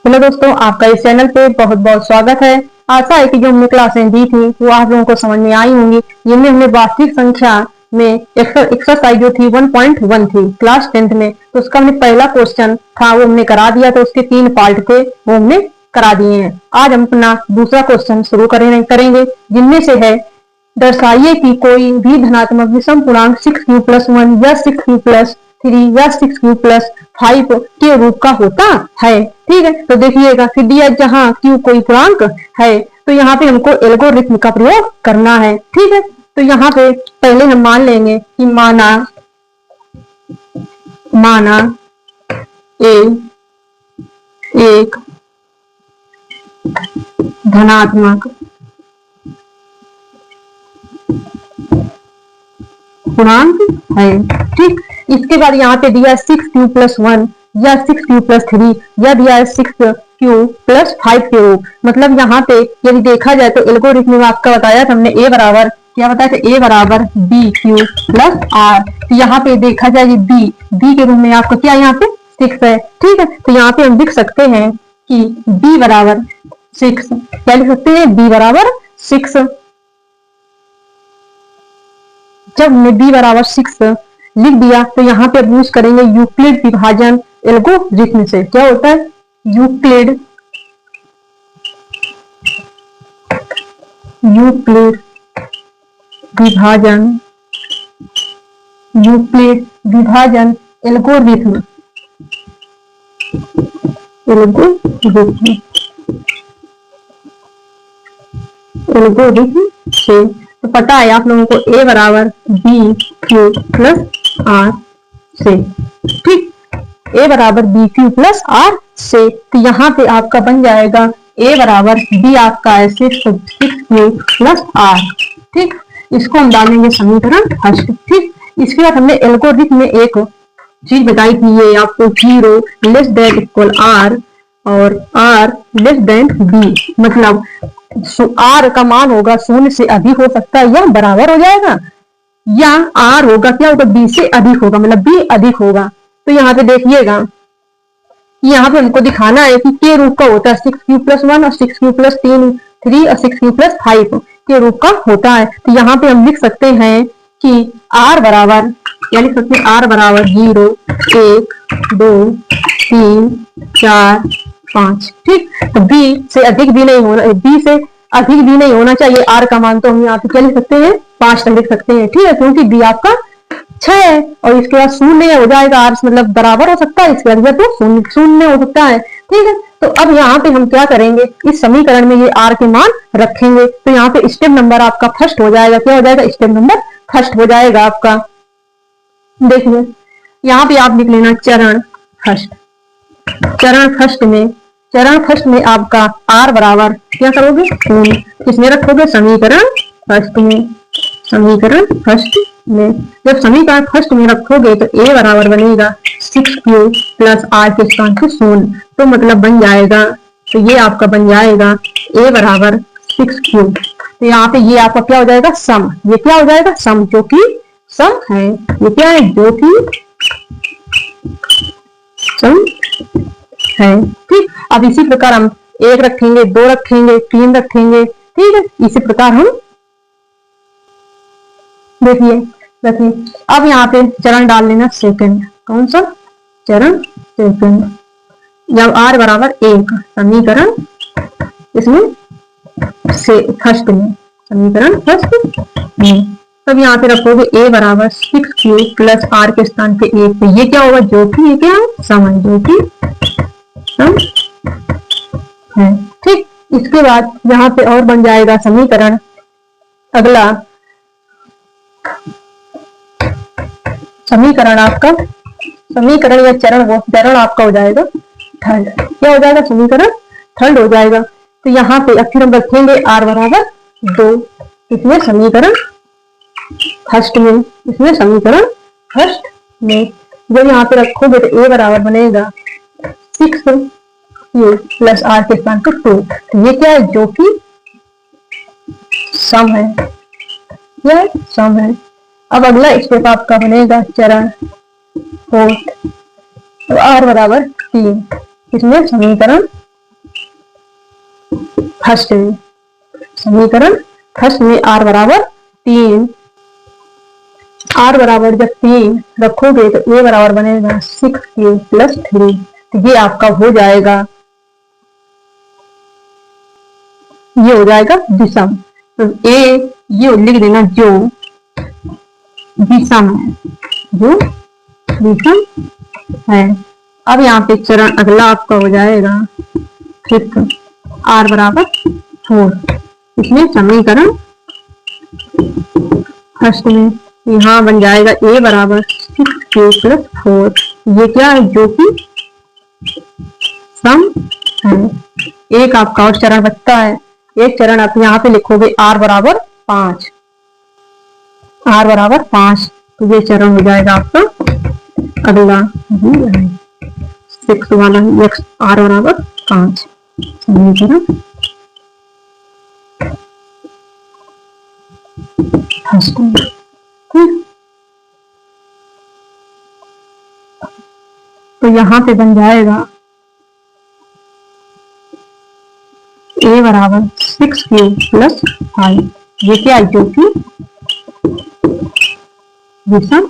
Hello दोस्तों, आपका इस चैनल पे बहुत बहुत स्वागत है। आशा है कि जो हमने क्लासें दी थी वो आप लोगों को समझ में आई होंगी। जिनमें हमने वास्तविक संख्या में एक्सरसाइज जो थी 1.1 थी क्लास 10th में, तो उसका हमने पहला क्वेश्चन था वो हमने करा दिया। तो उसके 3 पार्ट थे वो हमने करा दिए हैं। आज हम अपना दूसरा क्वेश्चन शुरू करेंगे, जिनमें से है दर्शाइए कि कोई भी धनात्मक विषम पूर्णांक 6q+1 या 6q+3 या 6q+5 के रूप का होता है। ठीक है, तो देखिएगा कि दिया जहां q कोई पूर्णांक है तो यहाँ पे हमको एल्गोरिथम का प्रयोग करना है। ठीक है, तो यहाँ पे पहले हम मान लेंगे कि माना ए एक धनात्मक पूर्णांक है। ठीक, इसके बाद यहाँ पे दिया 6q+1 या 6q+3 या दिया है 6q+5 के रूप। मतलब यहाँ पे यदि देखा जाए तो एल्गोरिथम में आपका बताया था हमने a बराबर क्या बताया था, a बराबर bq+r। तो यहाँ पे देखा जाए b के रूप में आपको क्या यहाँ पे 6 है। ठीक है, तो यहाँ पे हम लिख सकते हैं कि b बराबर 6। क्या लिख सकते हैं, b बराबर 6। जब हमने b बराबर 6 लिख दिया तो यहाँ पे यूज करेंगे यूक्लिड विभाजन एल्गोरिथम से। क्या होता है, यूक्लिड विभाजन एल्गोरिथम से। तो पता है आप लोगों को a बराबर bq+r से। ठीक, a बराबर bq+r से। तो यहाँ पे आपका बन जाएगा a बराबर b आपका है 6q+r। ठीक, इसको हम डालेंगे समीकरण फर्स्ट। ठीक, इसके बाद हमने एल्गोरिथम में एक चीज बताई थी, ये आपको 0 < r और r b। मतलब r का मान होगा 0 से अधिक हो सकता है या बराबर हो जाएगा, या r होगा क्या होगा b से अधिक होगा, मतलब b अधिक होगा। तो यहाँ पे देखिएगा, यहाँ पे हमको दिखाना है कि के रूप का होता है 6q+1 और 6q+3 और 6q+5 के रूप का होता है। तो यहाँ पे हम लिख सकते हैं कि r बराबर क्या लिख सकते हैं, r बराबर 0 1 2 3 4 5। ठीक, तो b से अधिक भी नहीं होना चाहिए r का मान। तो हम यहाँ पे क्या लिख सकते हैं, 5 तक लिख सकते हैं। ठीक है, क्योंकि b आपका 6 है और इसके बाद 0 हो जाएगा, r मतलब बराबर हो सकता है, इसके बाद तो 0 हो सकता है। ठीक है, तो अब यहाँ पे हम क्या करेंगे, इस समीकरण में ये r के मान रखेंगे। तो यहाँ पे स्टेप नंबर आपका फर्स्ट हो जाएगा। क्या हो जाएगा, स्टेप नंबर फर्स्ट हो जाएगा आपका। देखिए यहाँ पे आप लिख लेना चरण फर्स्ट में आपका r बराबर क्या करोगे, किसमें रखोगे, समीकरण फर्स्ट में। जब समीकरण फर्स्ट में रखोगे तो a बराबर बनेगा 6q+r के स्थान पे 0। तो मतलब बन जाएगा, तो ये आपका बन जाएगा a बराबर 6q। तो यहाँ पे ये आपका क्या हो जाएगा, सम। ये क्या हो जाएगा, सम, जो कि सम है। ये क्या है, जो कि सम है। ठीक, अब इसी प्रकार हम 1 रखेंगे, 2 रखेंगे, 3 रखेंगे। ठीक है, इसी प्रकार हम देखिए अब यहाँ पे चरण डाल लेना सेकंड। कौन सा चरण, सेकंड। जब r बराबर 1 समीकरण इसमें से फर्स्ट में, समीकरण फर्स्ट में, तब यहाँ पे रखोगे a बराबर 6q+r के स्थान पे 1। तो ये क्या होगा, जो कि ये क्या है, सम है, जो कि सम है। ठीक, इसके बाद यहाँ पे और बन जाएगा समीकरण अगला, समीकरण या चरण आपका हो जाएगा थर्ड। क्या हो जाएगा, समीकरण थर्ड हो जाएगा। तो यहाँ पे फिर हम रखेंगे r बराबर 2 इसमें समीकरण फर्स्ट में। जब यहाँ पे रखोगे तो a बराबर बनेगा 6q+r के स्थान पर 2। तो ये क्या है, जो कि सम है, यह सम है। अब अगला स्टेप आपका बनेगा चरण फोर्थ, तो r बराबर 3 इसमें समीकरण फर्स्ट में समीकरण फर्स्ट में r बराबर 3, r बराबर जब 3 रखोगे तो a बराबर बनेगा 6q प्लस 3, तो ये आपका हो जाएगा, ये हो जाएगा विषम। तो a ये लिख देना जो विषम है, जो विषम है। अब यहाँ पे चरण अगला आपका हो जाएगा फिफ्थ, r बराबर 4, इसमें समीकरण फर्स्ट में यहाँ बन जाएगा a बराबर 6k प्लस 4, ये क्या है, जो कि सम है। एक आपका और चरण बचता है, एक चरण आप यहाँ पे लिखोगे r बराबर 5, r बराबर 5, तो ये चरण हो जाएगा आपका अगला 6 वाला r बराबर 5 समीकरण तो यहाँ पे बन जाएगा a बराबर 6q प्लस 5, ये क्या है, जो कि विषम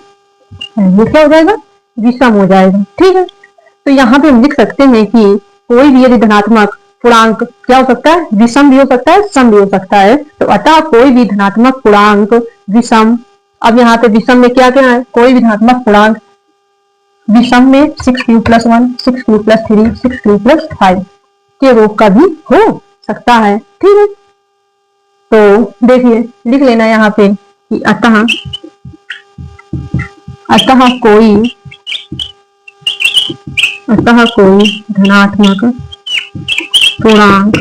है, ये क्या हो जाएगा, विषम हो जाएगा। ठीक है, तो यहाँ पे हम लिख सकते हैं कि कोई भी यदि धनात्मक पूर्णांक क्या हो सकता है, विषम भी हो सकता है, सम भी हो सकता है। तो अतः कोई भी धनात्मक पूर्णांक विषम, अब यहाँ पे विषम में क्या क्या है, कोई भी धनात्मक पूर्णांक विषम में 6q plus 1, 6q plus 3, 6q plus 5 के रूप का भी हो सकता है। ठीक है, तो देखिए लिख लेना यहाँ पे कि अतः कोई धनात्मक पूर्णांक,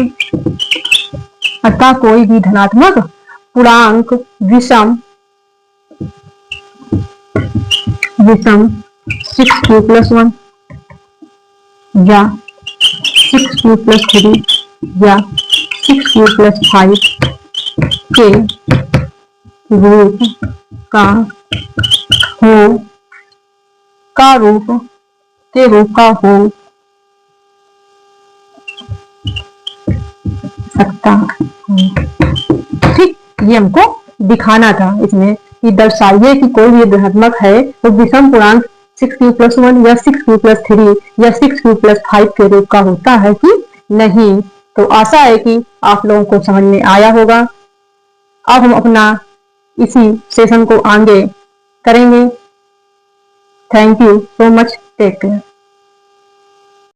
अतः कोई भी धनात्मक पूर्णांक विषम 6q प्लस 1 या 6q प्लस 3 या 6q प्लस 5 के रूप का हो सकता है। ठीक, ये हमको दिखाना था इसमें कि दर्शाइए कि कोई भी धनात्मक है तो विषम पूर्णांक 6q प्लस 1 या 6q प्लस 3 या 6q प्लस 5 के रूप का होता है कि नहीं। तो आशा है कि आप लोगों को समझ में आया होगा। अब हम अपना इसी सेशन को आगे करेंगे। Thank you so much, take care.